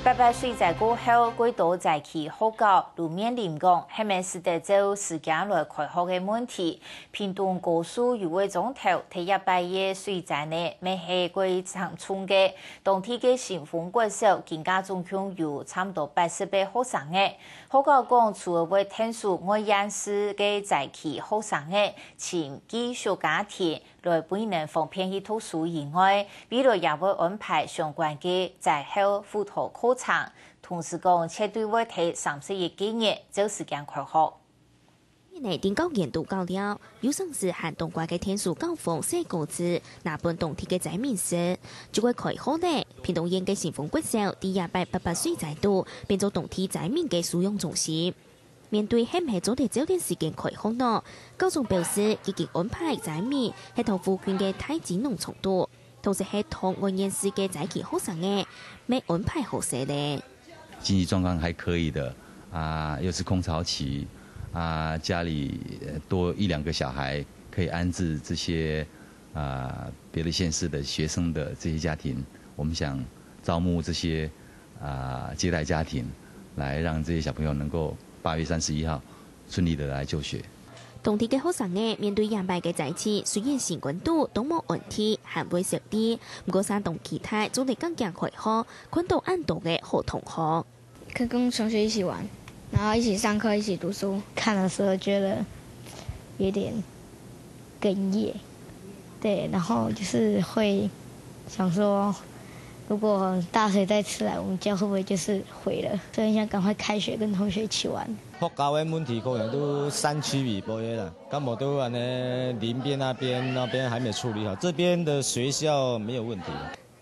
800歲在過後，幾多在其學校路面臨講，係咪是得就時間來開學嘅問題？屏東高速有位總頭睇800嘅水災呢，未係幾長衝嘅，當天嘅新豐國小更加總共有差唔多80位學生嘅。學校講，除了會聽數外縣市嘅在其學生嘅請寄宿家庭來本人方便去讀書以外，未來也會安排相關嘅在校輔導課程，同時講絕對會提31幾年找時間開學。內定高研度高了，有生是寒冬怪嘅天數高峰寫稿子，那本當天嘅災民時，就會開學呢。屏東縣嘅新豐國小第800水災度變做當天災民嘅收容中心。面對係唔係早啲早點時間開學呢？高中表示已經安排災民係同附近嘅太子農場度，同時係同外縣市嘅在期學生嘅，沒安排好些的。經濟狀況還可以的又是空巢期家裡多1-2個小孩可以安置這些別的縣市的學生的這些家庭，我們想招募這些接待家庭，來讓這些小朋友能夠8月31號順利的來就學。當地嘅學生面對嚴厲嘅災期，雖然新冠度都冇問題，還會食啲，不過山東其他總係更加開學，看到安多嘅好同學，可以跟同學一起玩，然後一起上課，一起讀書。看的時候覺得有點哽咽，對，然後就是會想說，如果大水再次來，我們家會不會就是毀了？所以很想趕快開學，跟同學一起玩。學校嘅問題可能都山區尾波嘢啦，咁我都話呢鄰邊那邊還沒處理好，這邊的學校沒有問題。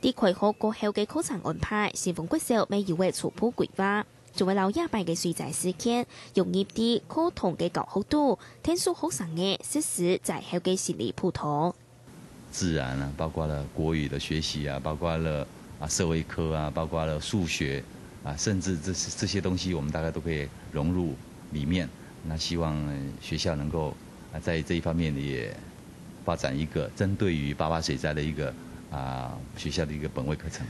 啲開學過後嘅課程安排，新豐國小未有為初步規劃，仲會留800嘅水災事件，容易啲課堂嘅教學度，聽數學生嘅實施在後嘅心理輔導。自然包括了國語的學習包括了社會科包括了數學甚至這些東西，我們大概都可以融入裡面。那希望學校能夠在這一方面也發展一個針對於8·8水災的一個學校的一個本位課程。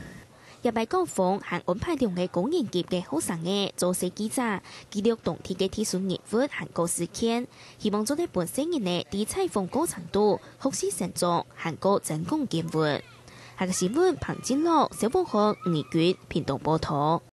800高峰還安排兩個高年級嘅學生嘅做寫記者，記錄當天嘅天數熱活韓國事件，希望做啲本身人嘅啲採訪過程度學習成長韓國成功見聞。下個新聞彭金樂、小鳳學、吳義娟、屏東報道。